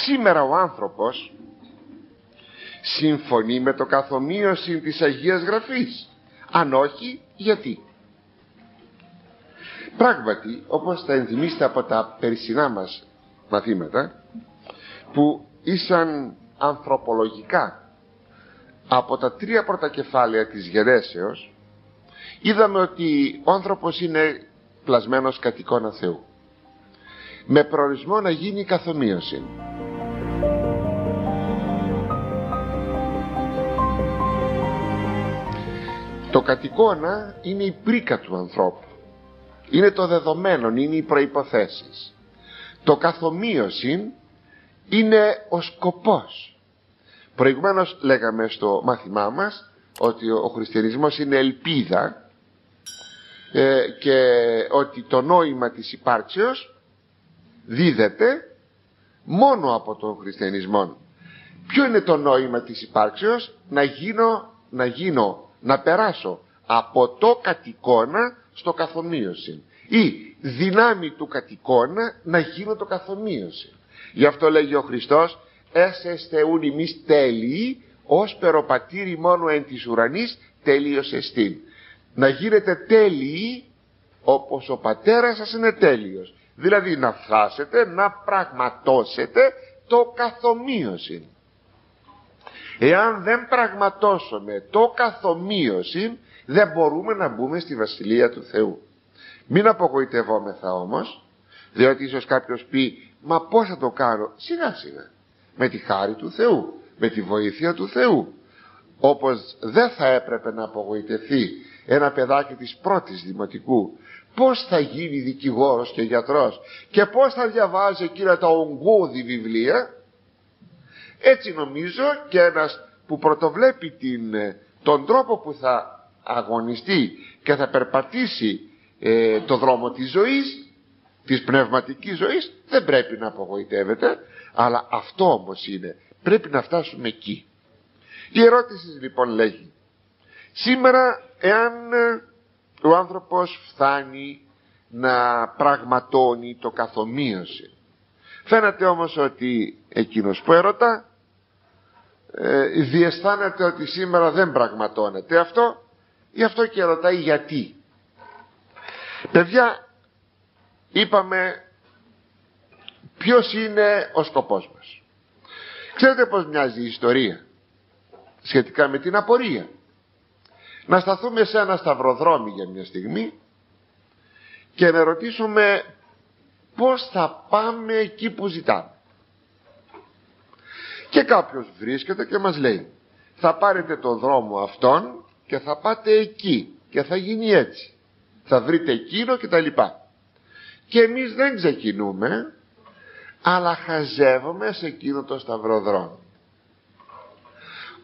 Σήμερα ο άνθρωπος συμφωνεί με το καθομοίωση της Αγίας Γραφής? Αν όχι, γιατί? Πράγματι, όπως θα ενθυμίστε από τα περσινά μας μαθήματα, που ήσαν ανθρωπολογικά από τα 3 πρώτα κεφάλαια της γενέσεως, είδαμε ότι ο άνθρωπος είναι πλασμένος κατ' εικόνα Θεού, με προορισμό να γίνει καθομοίωση. Το κατ' εικόνα είναι η πρίκα του ανθρώπου, είναι το δεδομένο, είναι οι προϋποθέσεις. Το καθομοίωση είναι ο σκοπός. Προηγουμένως λέγαμε στο μάθημά μας ότι ο χριστιανισμός είναι ελπίδα και ότι το νόημα της υπάρξεως δίδεται μόνο από τον χριστιανισμό. Ποιο είναι το νόημα της υπάρξεως? Να περάσω από το κατ' εικόνα στο καθομοίωση, ή δυνάμει του κατ' εικόνα να γίνω το καθομοίωση. Γι' αυτό λέγει ο Χριστός, έσεστε ούν ημείς τέλειοι, ως περοπατήρι μόνο εν της ουρανής τέλειος εστίν. Να γίνετε τέλειοι όπως ο πατέρας σας είναι τέλειος. Δηλαδή να φτάσετε να πραγματώσετε το καθομοίωση. Εάν δεν πραγματώσουμε το καθομοίωση, δεν μπορούμε να μπούμε στη Βασιλεία του Θεού. Μην απογοητευόμεθα όμως, διότι ίσως κάποιος πει, μα πώς θα το κάνω? Σιγά σιγά, με τη χάρη του Θεού, με τη βοήθεια του Θεού. Όπως δεν θα έπρεπε να απογοητευτεί ένα παιδάκι της πρώτης δημοτικού, πώς θα γίνει δικηγόρος και γιατρός και πώς θα διαβάζει εκείνα τα ογκώδη βιβλία. Έτσι νομίζω και ένας που πρωτοβλέπει τον τρόπο που θα αγωνιστεί και θα περπατήσει το δρόμο της ζωής, της πνευματικής ζωής, δεν πρέπει να απογοητεύεται. Αλλά αυτό όμως είναι, πρέπει να φτάσουμε εκεί. Η ερώτηση λοιπόν λέγει, σήμερα εάν ο άνθρωπος φτάνει να πραγματώνει το καθομοίωση, φαίνεται όμως ότι εκείνος που έρωτα διαισθάνεται ότι σήμερα δεν πραγματώνεται αυτό, γι' αυτό και ρωτάει γιατί. Παιδιά, είπαμε ποιος είναι ο σκοπός μας. Ξέρετε πως μοιάζει η ιστορία σχετικά με την απορία? Να σταθούμε σε ένα σταυροδρόμι για μια στιγμή και να ρωτήσουμε πώς θα πάμε εκεί που ζητάμε. Και κάποιος βρίσκεται και μας λέει, θα πάρετε το δρόμο αυτόν και θα πάτε εκεί και θα γίνει έτσι, θα βρείτε εκείνο και τα λοιπά. Και εμείς δεν ξεκινούμε, αλλά χαζεύουμε σε εκείνο το σταυροδρόμι.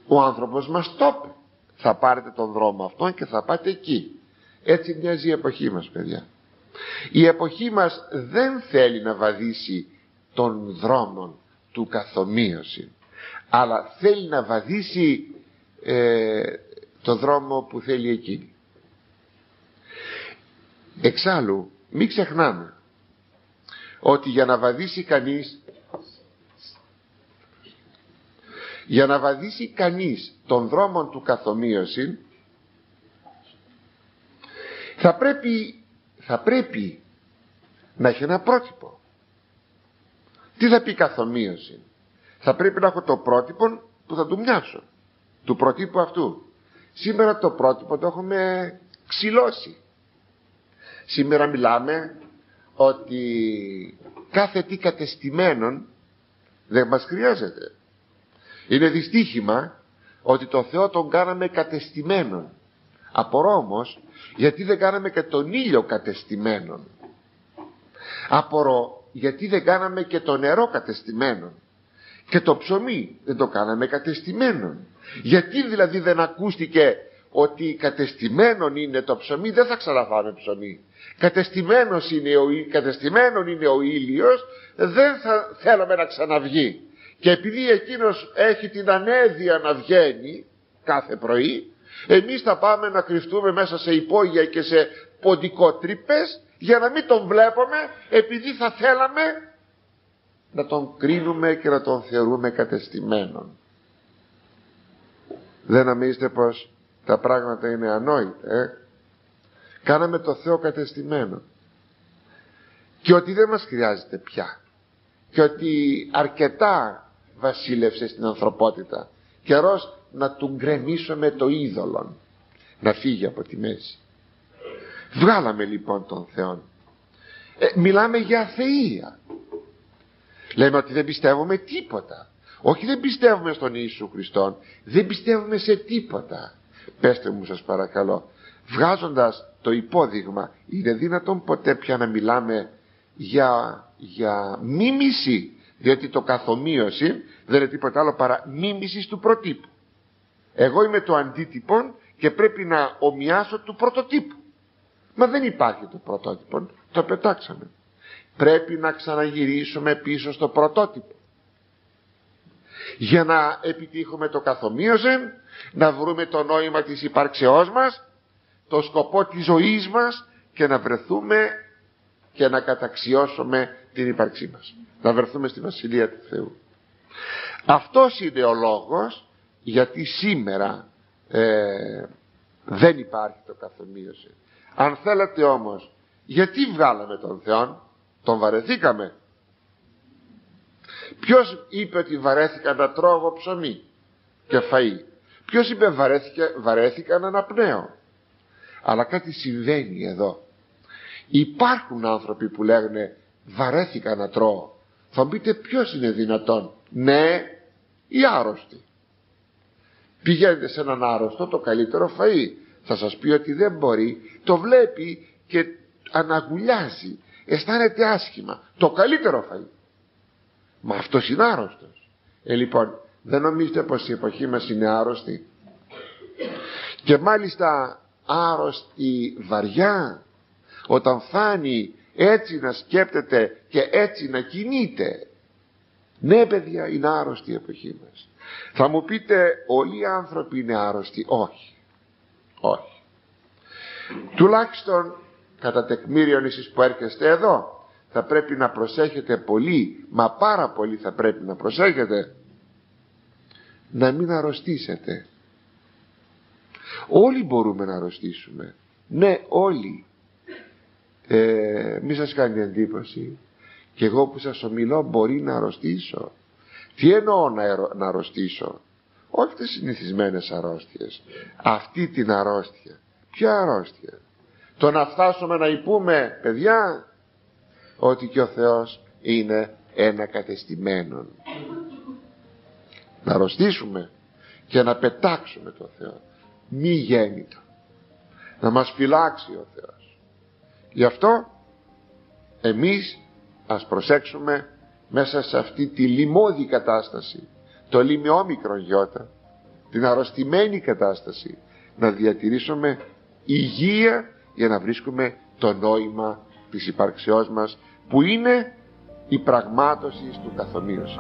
Ο άνθρωπος μας το είπε, θα πάρετε τον δρόμο αυτόν και θα πάτε εκεί. Έτσι μοιάζει η εποχή μας, παιδιά. Η εποχή μας δεν θέλει να βαδίσει των δρόμων του καθομοίωση, αλλά θέλει να βαδίσει το δρόμο που θέλει εκείνη. Εξάλλου μην ξεχνάμε ότι για να βαδίσει κανείς τον δρόμο του καθομοίωση θα πρέπει να έχει ένα πρότυπο. Τι θα πει καθομοίωση? Θα πρέπει να έχω το πρότυπο που θα του μοιάσω, του προτύπου αυτού. Σήμερα το πρότυπο το έχουμε ξυλώσει. Σήμερα μιλάμε ότι κάθε τι κατεστημένον δεν μας χρειάζεται. Είναι δυστύχημα ότι το Θεό τον κάναμε κατεστημένον. Απορώ όμως γιατί δεν κάναμε και τον ήλιο κατεστημένον. Απορώ γιατί δεν κάναμε και το νερό κατεστημένον. Και το ψωμί δεν το κάναμε κατεστημένον. Γιατί δηλαδή δεν ακούστηκε ότι κατεστημένον είναι το ψωμί, δεν θα ξαναφάμε ψωμί. Κατεστημένον είναι ο ήλιος, δεν θα θέλαμε να ξαναβγεί. Και επειδή εκείνος έχει την ανέδεια να βγαίνει κάθε πρωί, εμείς θα πάμε να κρυφτούμε μέσα σε υπόγεια και σε ποντικότρυπες για να μην τον βλέπουμε, επειδή θα θέλαμε να τον κρίνουμε και να τον θεωρούμε κατεστημένον. Δεν νομίζετε πως τα πράγματα είναι ανόητα, Κάναμε το Θεό κατεστημένο και ότι δεν μας χρειάζεται πια και ότι αρκετά βασίλευσε στην ανθρωπότητα. Καιρός να του γκρεμίσουμε το είδωλον, να φύγει από τη μέση. Βγάλαμε λοιπόν τον Θεό. Μιλάμε για αθεία. Λέμε ότι δεν πιστεύουμε τίποτα. Όχι, δεν πιστεύουμε στον Ιησού Χριστόν, δεν πιστεύουμε σε τίποτα. Πέστε μου σας παρακαλώ, βγάζοντας το υπόδειγμα, είναι δυνατόν ποτέ πια να μιλάμε για μίμηση? Διότι το καθομοίωση δεν είναι τίποτα άλλο παρά μίμηση του προτύπου. Εγώ είμαι το αντίτυπο και πρέπει να ομοιάσω του πρωτοτύπου. Μα δεν υπάρχει το πρωτότυπο, το πετάξαμε. Πρέπει να ξαναγυρίσουμε πίσω στο πρωτότυπο για να επιτύχουμε το καθομοίωση, να βρούμε το νόημα της υπάρξεώς μας, το σκοπό της ζωής μας και να βρεθούμε και να καταξιώσουμε την ύπαρξή μας, να βρεθούμε στη Βασιλεία του Θεού. Αυτός είναι ο λόγος γιατί σήμερα δεν υπάρχει το καθομοίωση. Αν θέλετε όμως, γιατί βγάλαμε τον Θεό? Τον βαρεθήκαμε. Ποιος είπε ότι βαρέθηκα να τρώγω ψωμί και φαΐ? Ποιος είπε βαρέθηκα να αναπνέω? Αλλά κάτι συμβαίνει εδώ. Υπάρχουν άνθρωποι που λέγουν βαρέθηκα να τρώω. Θα μου πείτε ποιος είναι δυνατόν? Ναι, οι άρρωστοι. Πηγαίνετε σε έναν άρρωστο, το καλύτερο φαΐ, θα σας πει ότι δεν μπορεί, το βλέπει και αναγουλιάζει, αισθάνεται άσχημα, το καλύτερο φαΐ. Μα αυτός είναι άρρωστος. Λοιπόν, δεν νομίζετε πως η εποχή μας είναι άρρωστη? Και μάλιστα άρρωστη βαριά, όταν φτάνει έτσι να σκέπτεται και έτσι να κινείται. Ναι παιδιά, είναι άρρωστη η εποχή μας. Θα μου πείτε όλοι οι άνθρωποι είναι άρρωστοι? Όχι, όχι. Τουλάχιστον κατά τεκμήριον εσείς που έρχεστε εδώ θα πρέπει να προσέχετε πολύ, μα πάρα πολύ θα πρέπει να προσέχετε να μην αρρωστήσετε. Όλοι μπορούμε να αρρωστήσουμε. Ναι, όλοι. Μη σας κάνει εντύπωση, και εγώ που σας ομιλώ μπορεί να αρρωστήσω. Τι εννοώ να αρρωστήσω? Όχι τις συνηθισμένες αρρώστιες, αυτή την αρρώστια. Ποια αρρώστια? Το να φτάσουμε να υπούμε, παιδιά, ότι και ο Θεός είναι ένα κατεστημένο. Να αρρωστήσουμε και να πετάξουμε τον Θεό, μη γέννητο, να μας φυλάξει ο Θεός. Γι' αυτό εμείς ας προσέξουμε μέσα σε αυτή τη λιμώδη κατάσταση, το λιμιόμικρον γιώτα, την αρρωστημένη κατάσταση, να διατηρήσουμε υγεία για να βρίσκουμε το νόημα της υπάρξεώς μας, που είναι η πραγμάτωση του καθομοίωση.